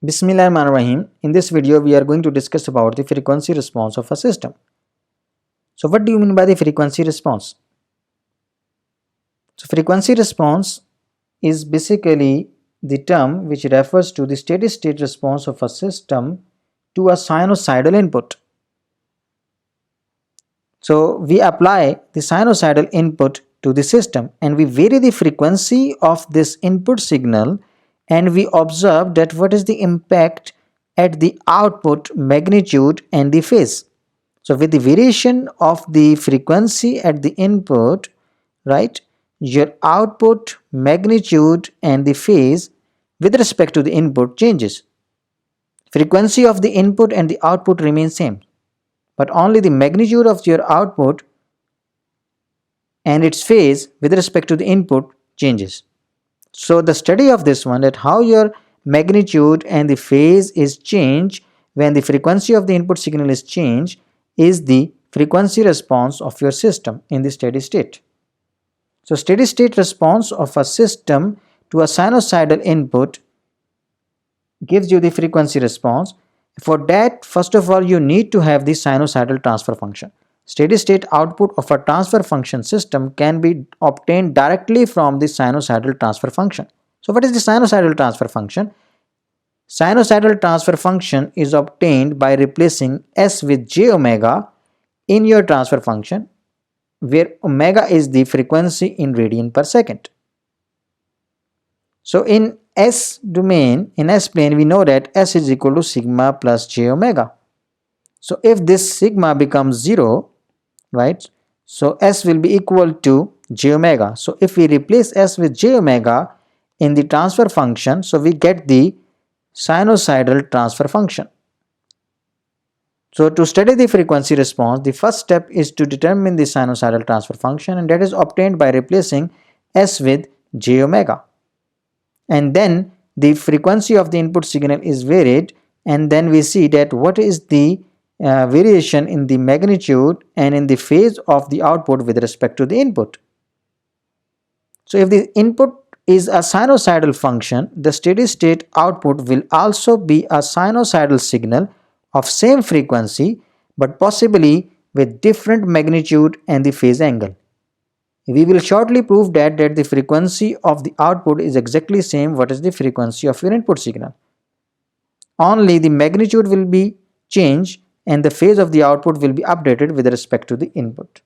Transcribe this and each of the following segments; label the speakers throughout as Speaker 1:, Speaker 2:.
Speaker 1: Bismillahirrahmanirrahim. In this video, we are going to discuss about the frequency response of a system. So what do you mean by the frequency response? So frequency response is basically the term which refers to the steady state response of a system to a sinusoidal input. So we apply the sinusoidal input to the system and we vary the frequency of this input signal, and we observe that what is the impact at the output magnitude and the phase. So with the variation of the frequency at the input, right, your output magnitude and the phase with respect to the input changes. Frequency of the input and the output remain same, but only the magnitude of your output and its phase with respect to the input changes. So the study of this one, that how your magnitude and the phase is changed when the frequency of the input signal is changed, is the frequency response of your system in the steady state. So steady state response of a system to a sinusoidal input gives you the frequency response. For that, first of all, you need to have the sinusoidal transfer function. Steady state output of a transfer function system can be obtained directly from the sinusoidal transfer function. So what is the sinusoidal transfer function? Sinusoidal transfer function is obtained by replacing s with j omega in your transfer function, where omega is the frequency in radian per second. So in S domain, in S plane, we know that S is equal to sigma plus j omega. So if this sigma becomes 0, right, so S will be equal to j omega. So if we replace S with j omega in the transfer function, so we get the sinusoidal transfer function. So to study the frequency response, the first step is to determine the sinusoidal transfer function, and that is obtained by replacing S with j omega. And then the frequency of the input signal is varied, and then we see that what is the variation in the magnitude and in the phase of the output with respect to the input. So if the input is a sinusoidal function, the steady state output will also be a sinusoidal signal of same frequency but possibly with different magnitude and the phase angle. We will shortly prove that the frequency of the output is exactly same what is the frequency of your input signal. Only the magnitude will be changed and the phase of the output will be updated with respect to the input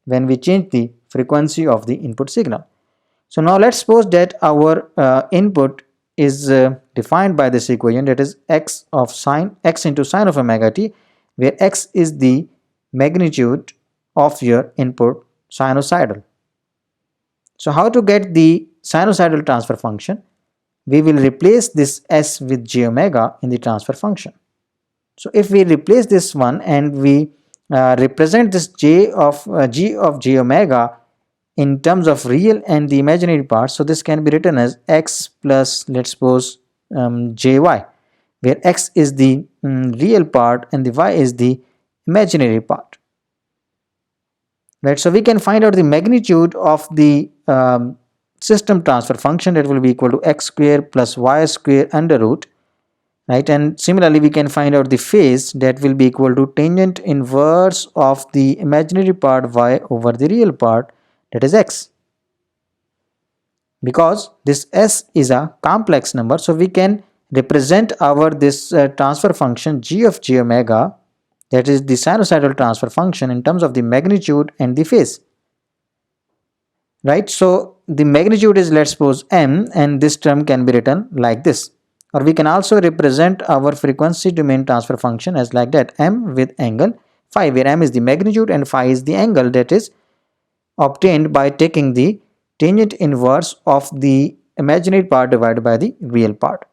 Speaker 1: when we change the frequency of the input signal. So now let's suppose that our input is defined by this equation, that is x into sine of omega t, where x is the magnitude of your input sinusoidal. So how to get the sinusoidal transfer function? We will replace this s with j omega in the transfer function. So if we replace this one and we represent this g of j omega in terms of real and the imaginary parts, so this can be written as x plus, let's suppose, jy, where x is the real part and the y is the imaginary part. Right, so we can find out the magnitude of the system transfer function, that will be equal to x square plus y square under root, right? And similarly we can find out the phase, that will be equal to tangent inverse of the imaginary part y over the real part, that is x. Because this s is a complex number, so we can represent our this transfer function g of j omega, that is the sinusoidal transfer function, in terms of the magnitude and the phase. Right, so the magnitude is, let's suppose, m, and this term can be written like this. Or we can also represent our frequency domain transfer function as like that, m with angle phi, where m is the magnitude and phi is the angle that is obtained by taking the tangent inverse of the imaginary part divided by the real part.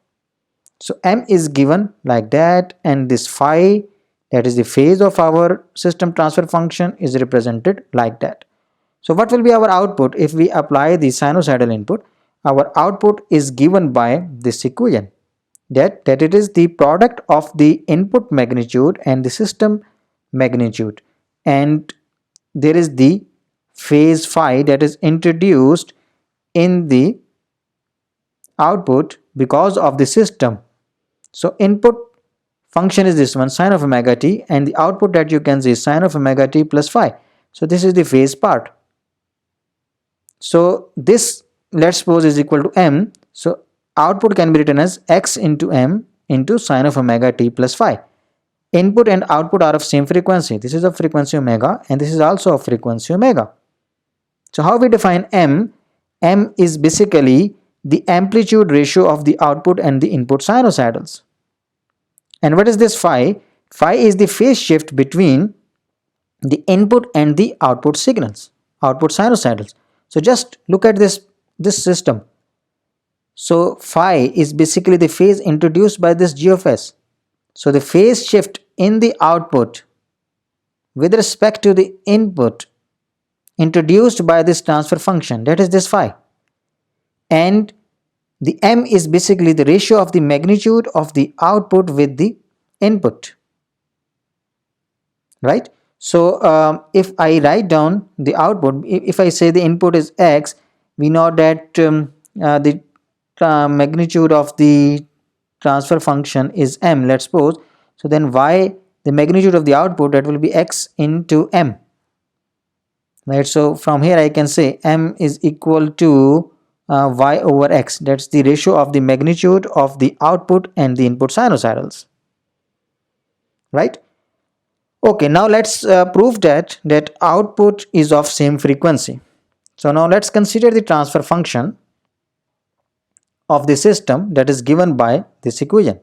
Speaker 1: So m is given like that, and this phi, that is the phase of our system transfer function, is represented like that. So what will be our output if we apply the sinusoidal input? Our output is given by this equation, that it is the product of the input magnitude and the system magnitude, and there is the phase phi that is introduced in the output because of the system. So input function is this one, sine of omega t, and the output that you can see is sine of omega t plus phi. So this is the phase part. So this, let's suppose, is equal to m. So output can be written as x into m into sine of omega t plus phi. Input and output are of same frequency. This is of frequency omega and this is also of frequency omega. So how we define m? M is basically the amplitude ratio of the output and the input sinusoidals. And what is this phi? Phi is the phase shift between the input and the output signals, output sinusoidals. So just look at this system. So phi is basically the phase introduced by this g of s. So the phase shift in the output with respect to the input introduced by this transfer function, that is this phi. And the m is basically the ratio of the magnitude of the output with the input, right? So if I write down the output, if I say the input is x, we know that the magnitude of the transfer function is m, let's suppose. So then y, the magnitude of the output, that will be x into m, right? So from here I can say m is equal to y over x. That's the ratio of the magnitude of the output and the input sinusoidals, right? Okay, now let's prove that output is of same frequency. So now let's consider the transfer function of the system that is given by this equation.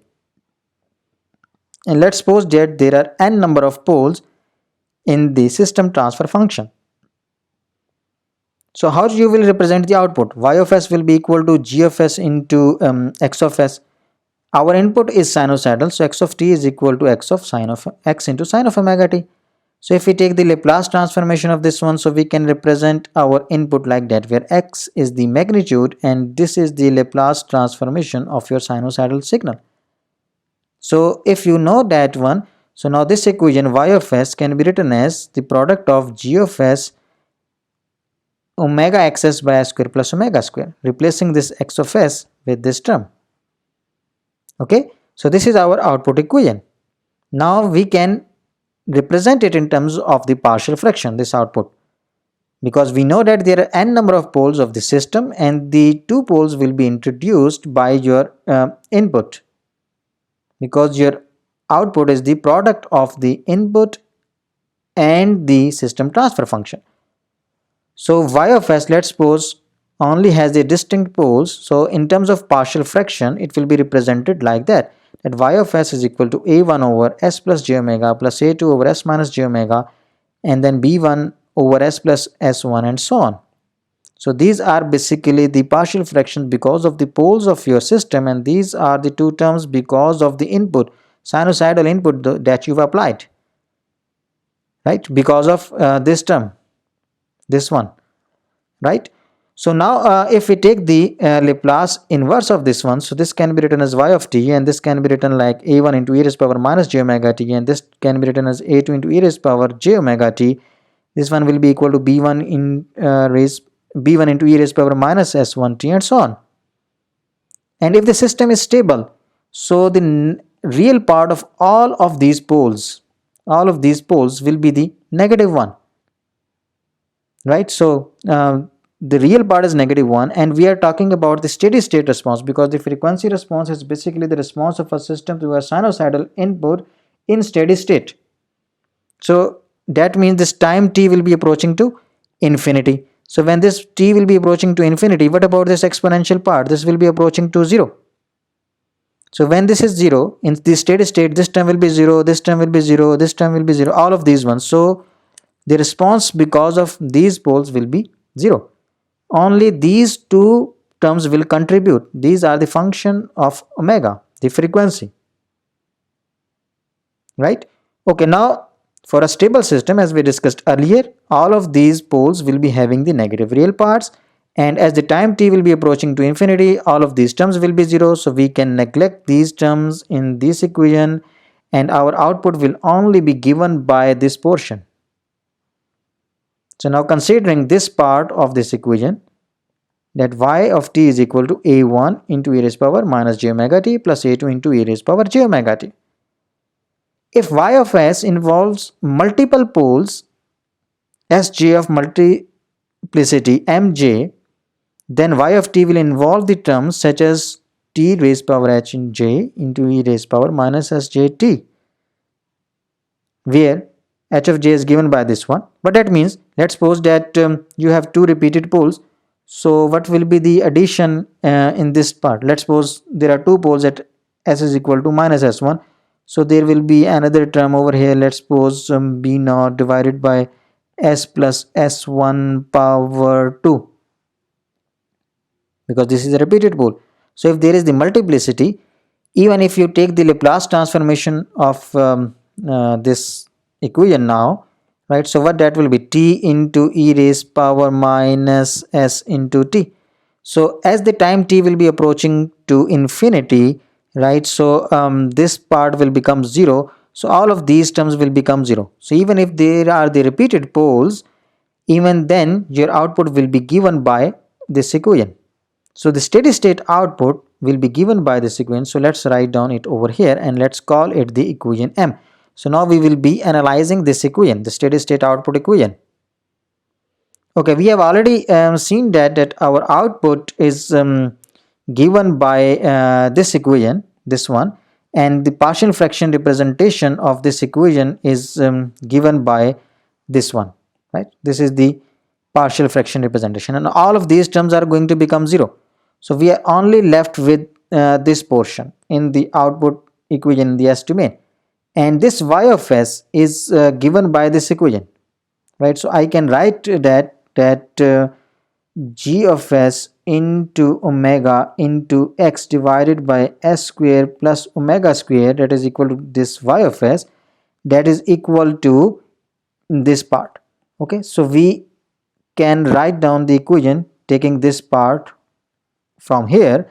Speaker 1: And let's suppose that there are n number of poles in the system transfer function. So how you will represent the output? Y of s will be equal to g of s into x of s. Our input is sinusoidal, so x of t is equal to x of sine of x into sine of omega t. So if we take the Laplace transformation of this one, so we can represent our input like that, where x is the magnitude and this is the Laplace transformation of your sinusoidal signal. So if you know that one, so now this equation y of s can be written as the product of g of s omega xs by s square plus omega square, replacing this x of s with this term. Okay, so this is our output equation. Now we can represent it in terms of the partial fraction, this output, because we know that there are n number of poles of the system and the two poles will be introduced by your input, because your output is the product of the input and the system transfer function. So y of s, let's suppose, only has the distinct poles. So in terms of partial fraction, it will be represented like that y of s is equal to a1 over s plus j omega plus a2 over s minus j omega, and then b1 over s plus s1 and so on. So these are basically the partial fractions because of the poles of your system, and these are the two terms because of the input, sinusoidal input that you've applied, right? Because of this term, this one, right? So now if we take the Laplace inverse of this one, so this can be written as y of t, and this can be written like a1 into e raised power minus j omega t, and this can be written as a2 into e raised power j omega t. This one will be equal to b1 into e raised power minus s1 t and so on. And if the system is stable, so the real part of all of these poles will be the negative one, right? So the real part is negative 1, and we are talking about the steady state response, because the frequency response is basically the response of a system to a sinusoidal input in steady state. So that means this time t will be approaching to infinity. So when this t will be approaching to infinity, what about this exponential part? This will be approaching to 0. So when this is 0 in the steady state, this term will be 0, this term will be 0, this term will be 0, all of these ones. So the response because of these poles will be 0. Only these two terms will contribute. These are the function of omega, the frequency, right? Okay, now for a stable system, as we discussed earlier, all of these poles will be having the negative real parts, and as the time t will be approaching to infinity, all of these terms will be 0. So we can neglect these terms in this equation, and our output will only be given by this portion. So now considering this part of this equation, that y of t is equal to a1 into e raised power minus j omega t plus a2 into e raised power j omega t. If y of s involves multiple poles sj of multiplicity mj, then y of t will involve the terms such as t raised power h in j into e raised power minus sjt, where h of j is given by this one. But that means, let's suppose that you have two repeated poles. So what will be the addition in this part? Let's suppose there are two poles at s is equal to minus s1. So there will be another term over here. Let's suppose b naught divided by s plus s1 power 2, because this is a repeated pole. So if there is the multiplicity, even if you take the Laplace transformation of this equation now, right, so what that will be, t into e raised power minus s into t. So as the time t will be approaching to infinity, right, so this part will become 0. So all of these terms will become 0. So even if there are the repeated poles, even then your output will be given by this equation. So the steady state output will be given by this equation. So let's write down it over here and let's call it the equation M. So now we will be analyzing this equation, the steady state output equation. Okay, we have already seen that our output is given by this equation, this one, and the partial fraction representation of this equation is given by this one, right? This is the partial fraction representation, and all of these terms are going to become 0. So we are only left with this portion in the output equation in the S domain, and this y of s is given by this equation, right? So I can write that g of s into omega into x divided by s square plus omega square, that is equal to this y of s, that is equal to this part. Okay, so we can write down the equation taking this part from here,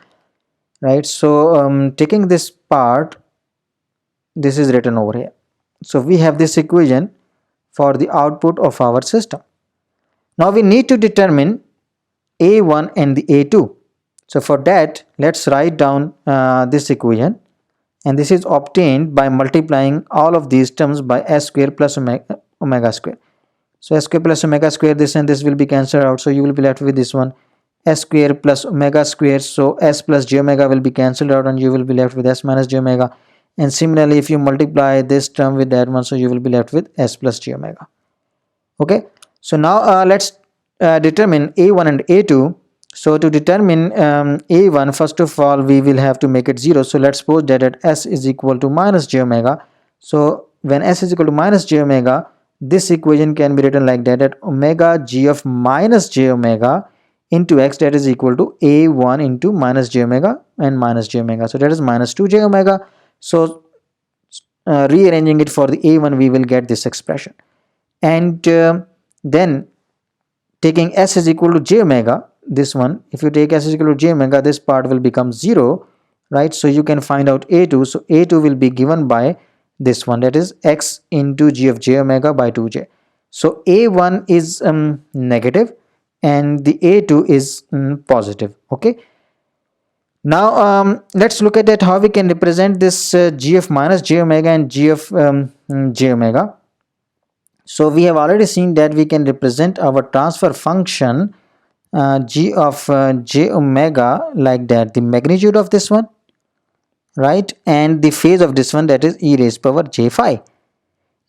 Speaker 1: right? So taking this part, this is written over here. So we have this equation for the output of our system. Now we need to determine a1 and the a2. So for that, let's write down this equation, and this is obtained by multiplying all of these terms by s square plus omega square. So s square plus omega square, this and this will be cancelled out, so you will be left with this one, s square plus omega square. So s plus j omega will be cancelled out and you will be left with s minus j omega. And similarly, if you multiply this term with that one, so you will be left with s plus j omega. Okay, so now let's determine a1 and a2. So to determine a1, first of all we will have to make it 0. So let's suppose that at s is equal to minus j omega. So when s is equal to minus j omega, this equation can be written like that omega g of minus j omega into x, that is equal to a1 into minus j omega and minus j omega. So that is minus 2 j omega. So rearranging it for the a1, we will get this expression. And then taking s is equal to j omega, this one, if you take s is equal to j omega, this part will become 0, right? So you can find out a2. So a2 will be given by this one, that is x into g of j omega by 2j. So a1 is negative and the a2 is positive. Okay, now let's look at that how we can represent this g of minus j omega and g of j omega. So we have already seen that we can represent our transfer function g of j omega like that, the magnitude of this one, right, and the phase of this one, that is e raised power j phi.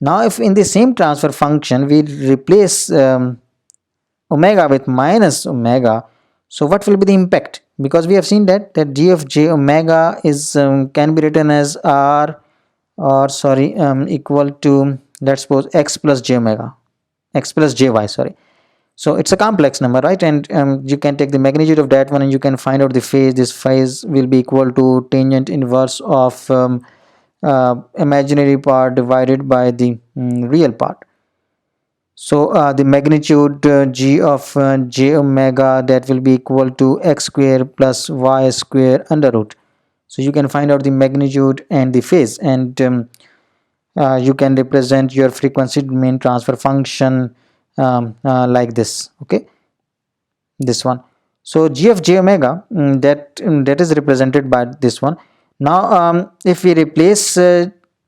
Speaker 1: Now if in the same transfer function we replace omega with minus omega, so what will be the impact? Because we have seen that g of j omega is can be written as r, or sorry, equal to, let's suppose, x plus j omega, x plus jy, sorry. So it's a complex number, right? And you can take the magnitude of that one and you can find out the phase. This phase will be equal to tangent inverse of imaginary part divided by the real part. So the magnitude g of j omega, that will be equal to x square plus y square under root. So you can find out the magnitude and the phase, and you can represent your frequency domain transfer function like this. Okay, this one. So g of j omega, that is represented by this one. Now if we replace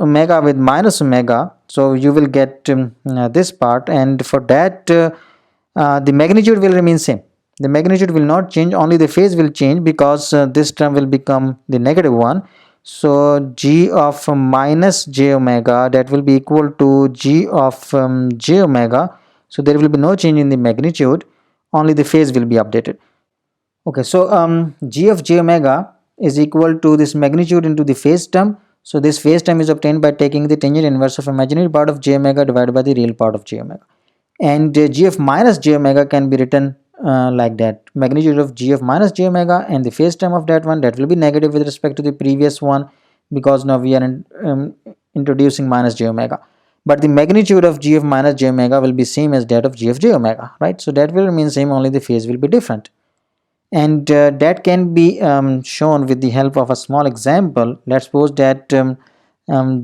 Speaker 1: omega with minus omega, so you will get this part, and for that the magnitude will remain same. The magnitude will not change, only the phase will change, because this term will become the negative one. So g of minus j omega, that will be equal to g of j omega. So there will be no change in the magnitude, only the phase will be updated. Okay, so g of j omega is equal to this magnitude into the phase term. So this phase term is obtained by taking the tangent inverse of imaginary part of j omega divided by the real part of j omega. And g of minus j omega can be written like that. Magnitude of g of minus j omega and the phase term of that one, that will be negative with respect to the previous one, because now we are introducing minus j omega. But the magnitude of g of minus j omega will be same as that of g of j omega, right? So that will remain same, only the phase will be different. And that can be shown with the help of a small example. Let's suppose that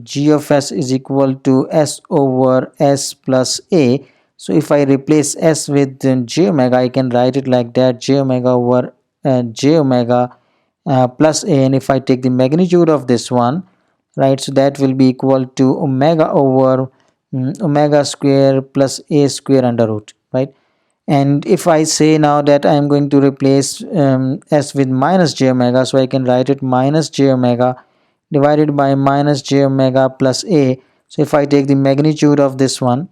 Speaker 1: g of s is equal to s over s plus a. So if I replace s with j omega, I can write it like that, j omega over j omega plus a. And if I take the magnitude of this one, right, so that will be equal to omega over omega square plus a square under root, right? And if I say now that I am going to replace s with minus j omega, so I can write it minus j omega divided by minus j omega plus a. So if I take the magnitude of this one,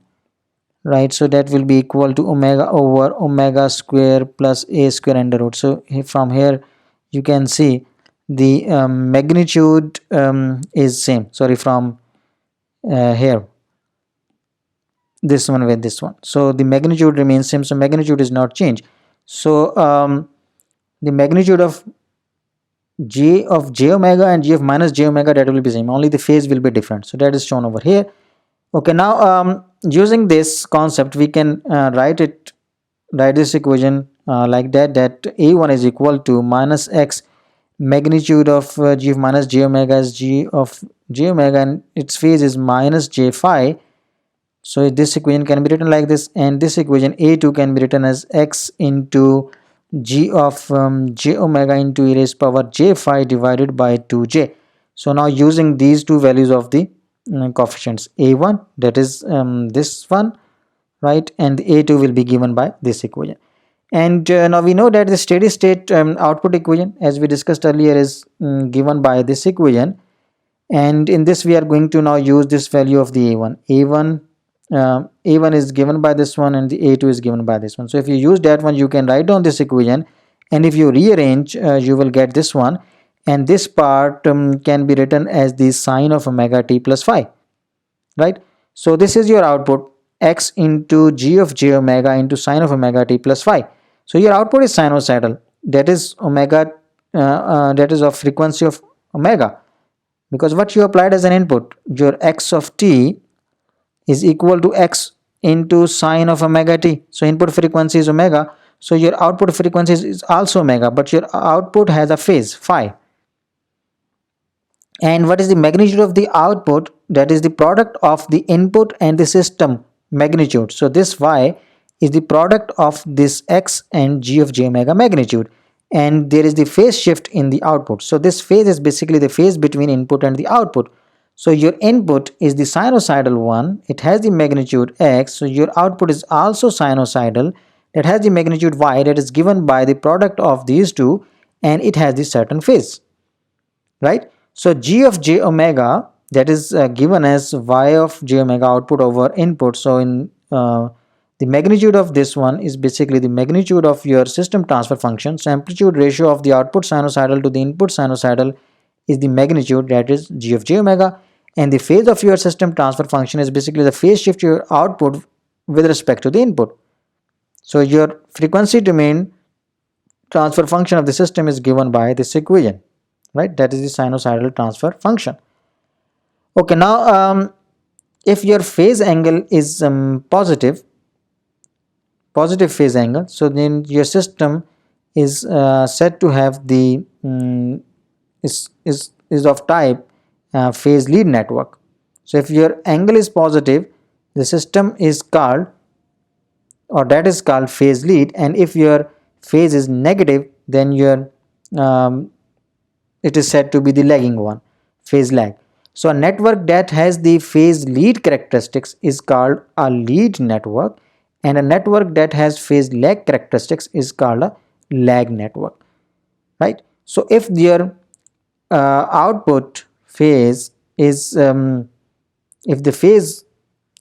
Speaker 1: right, so that will be equal to omega over omega square plus a square under root. So from here you can see the magnitude is same, sorry, from here, this one with this one, so the magnitude remains same, so magnitude is not changed. So the magnitude of j omega and g of minus j omega, that will be same, only the phase will be different. So that is shown over here. Okay, now using this concept we can write this equation like that, a1 is equal to minus x magnitude of g of minus j omega is g of j omega, and its phase is minus j phi. So this equation can be written like this, and this equation a2 can be written as x into g of j omega into e raised power j phi divided by 2j. So now using these two values of the coefficients, a1, that is this one, right, and a2 will be given by this equation. And now we know that the steady state output equation, as we discussed earlier, is given by this equation. And in this we are going to now use this value of the a1 is given by this one, and the a2 is given by this one. So if you use that one, you can write down this equation, and if you rearrange you will get this one, and this part can be written as the sine of omega t plus phi, right? So this is your output, x into g of j omega into sine of omega t plus phi. So your output is sinusoidal, that is omega, that is of frequency of omega, because what you applied as an input, your x of t is equal to x into sine of omega t. So input frequency is omega, so your output frequency is also omega, but your output has a phase phi. And what is the magnitude of the output? That is the product of the input and the system magnitude. So this y is the product of this x and g of j omega magnitude, and there is the phase shift in the output. So this phase is basically the phase between input and the output. So your input is the sinusoidal one, it has the magnitude x, so your output is also sinusoidal, that has the magnitude y, that is given by the product of these two, and it has the certain phase, right? So g of j omega, that is given as y of j omega output over input. So in the magnitude of this one is basically the magnitude of your system transfer function. So amplitude ratio of the output sinusoidal to the input sinusoidal is the magnitude, that is g of j omega, and the phase of your system transfer function is basically the phase shift your output with respect to the input. So your frequency domain transfer function of the system is given by this equation, right? That is the sinusoidal transfer function. Okay, now if your phase angle is positive phase angle, so then your system is said to have the is of type phase lead network. So if your angle is positive, the system is called, or that is called phase lead, and if your phase is negative, then your it is said to be the lagging one, phase lag. So a network that has the phase lead characteristics is called a lead network, and a network that has phase lag characteristics is called a lag network, right? So if your output phase is if the phase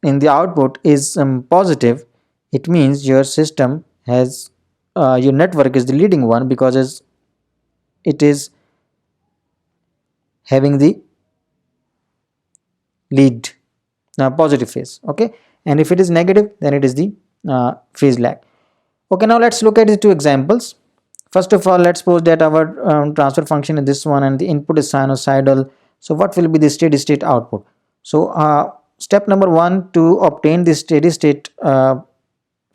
Speaker 1: in the output is positive, it means your system has your network is the leading one because it is having the lead positive phase. Okay, and if it is negative, then it is the phase lag. Okay, now let's look at the two examples. First of all, let's suppose that our transfer function is this one and the input is sinusoidal. So what will be the steady state output? So step number one to obtain the steady state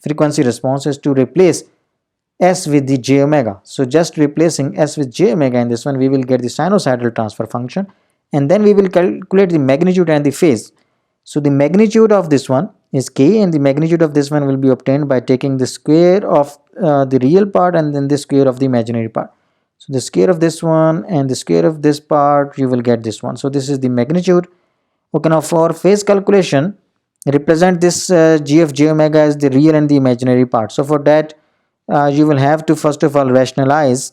Speaker 1: frequency response is to replace s with the j omega. So just replacing s with j omega in this one, we will get the sinusoidal transfer function, and then we will calculate the magnitude and the phase. So the magnitude of this one is k, and the magnitude of this one will be obtained by taking the square of the real part and then the square of the imaginary part. So the square of this one and the square of this part, you will get this one. So this is the magnitude. Okay, now for phase calculation, represent this g of j omega as the real and the imaginary part. So for that, you will have to first of all rationalize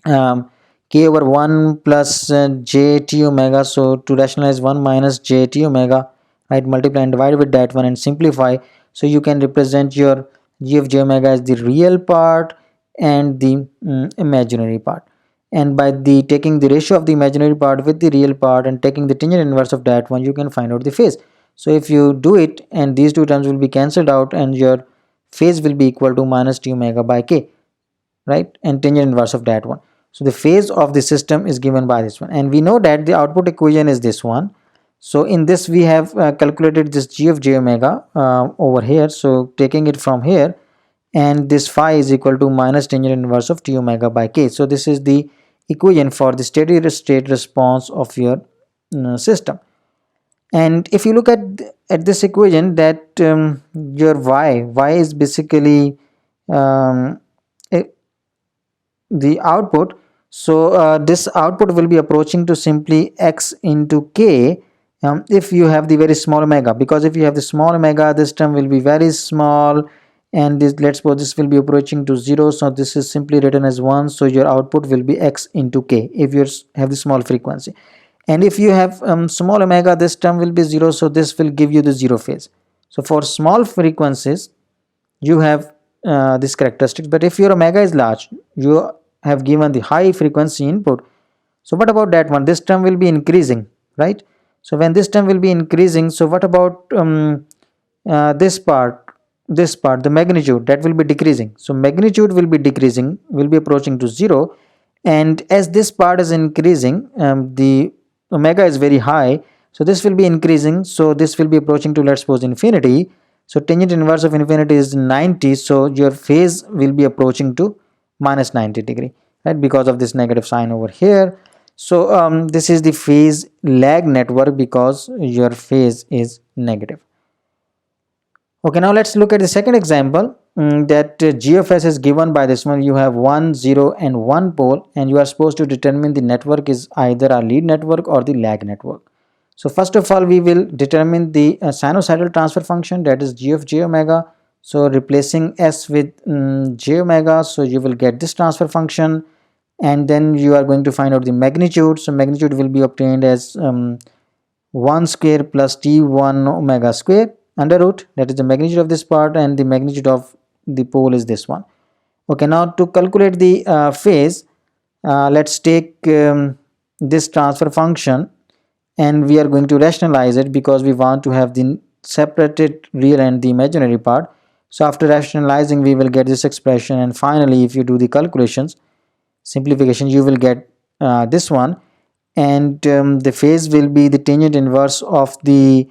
Speaker 1: k over 1 plus j t omega. So to rationalize 1 minus j t omega, right, multiply and divide with that one and simplify. So you can represent your g of j omega as the real part and the imaginary part, and by the taking the ratio of the imaginary part with the real part and taking the tangent inverse of that one, you can find out the phase. So if you do it, and these two terms will be cancelled out, and your phase will be equal to minus t omega by k, right, and tangent inverse of that one. So the phase of the system is given by this one, and we know that the output equation is this one. So in this we have calculated this g of j omega over here. So taking it from here, and this phi is equal to minus tangent inverse of t omega by k. So this is the equation for the steady state response of your system. And if you look at this equation, that your y is basically the output. So this output will be approaching to simply x into k if you have the very small omega, because if you have the small omega, this term will be very small, and this, let's suppose this will be approaching to 0. So this is simply written as 1. So your output will be x into k if you have the small frequency, and if you have small omega, this term will be 0. So this will give you the 0 phase. So for small frequencies you have this characteristic, but if your omega is large, you have given the high frequency input. So what about that one? This term will be increasing, right? So when this term will be increasing, so what about this part, the magnitude, that will be decreasing. So magnitude will be decreasing, will be approaching to 0, and as this part is increasing, the omega is very high, so this will be increasing. So this will be approaching to, let's suppose, infinity. So tangent inverse of infinity is 90. So your phase will be approaching to minus 90 degree, right, because of this negative sign over here. So this is the phase lag network because your phase is negative. Okay, now let's look at the second example, that g of s is given by this one. You have 1, 0 and 1 pole, and you are supposed to determine the network is either a lead network or the lag network. So first of all, we will determine the sinusoidal transfer function, that is g of j omega. So replacing s with j omega, so you will get this transfer function, and then you are going to find out the magnitude. So magnitude will be obtained as 1 square plus t1 omega square under root, that is the magnitude of this part, and the magnitude of the pole is this one. Okay, now to calculate the phase, let's take this transfer function, and we are going to rationalize it because we want to have the separated real and the imaginary part. So after rationalizing, we will get this expression, and finally if you do the calculations, simplification, you will get this one, and the phase will be the tangent inverse of the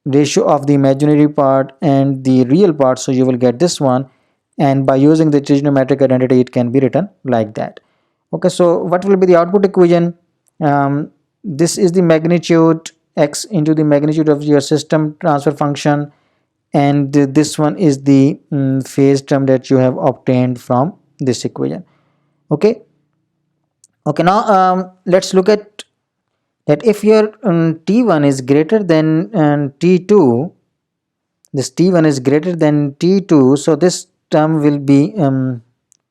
Speaker 1: ratio of the imaginary part and the real part. So you will get this one, and by using the trigonometric identity, it can be written like that. Okay, so what will be the output equation? This is the magnitude x into the magnitude of your system transfer function, and this one is the phase term that you have obtained from this equation. Okay. Okay, now let's look at that. If your t1 is greater than t2, this t1 is greater than t2, so this term will be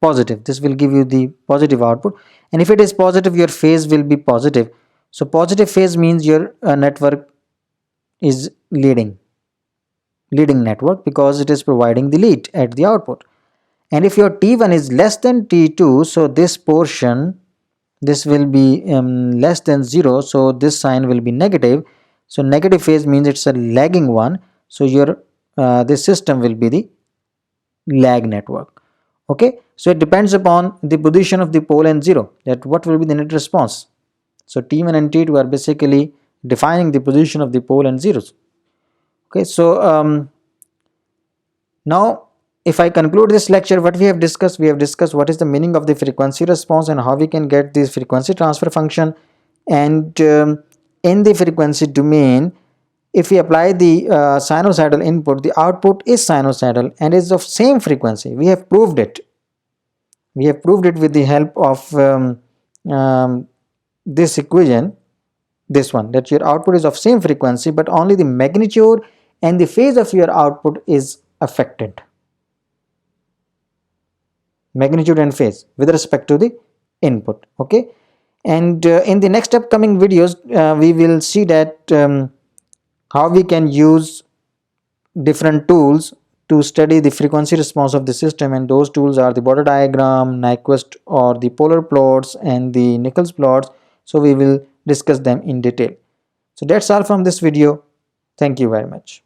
Speaker 1: positive. This will give you the positive output, and if it is positive, your phase will be positive. So positive phase means your network is leading network, because it is providing the lead at the output. And if your t1 is less than t2, so this portion, this will be less than 0, so this sign will be negative. So negative phase means it's a lagging one, so your this system will be the lag network. Okay, so it depends upon the position of the pole and 0, that what will be the net response. So t1 and t2 are basically defining the position of the pole and zeros. Okay, so now if I conclude this lecture, what we have discussed what is the meaning of the frequency response and how we can get this frequency transfer function. And in the frequency domain, if we apply the sinusoidal input, the output is sinusoidal and is of same frequency. We have proved it. We have proved it with the help of this equation, this one, that your output is of same frequency, but only the magnitude and the phase of your output is affected. Magnitude and phase with respect to the input. Okay, and in the next upcoming videos we will see that how we can use different tools to study the frequency response of the system, and those tools are the Border diagram, Nyquist, or the polar plots, and the Nichols plots. So we will discuss them in detail. So that's all from this video. Thank you very much.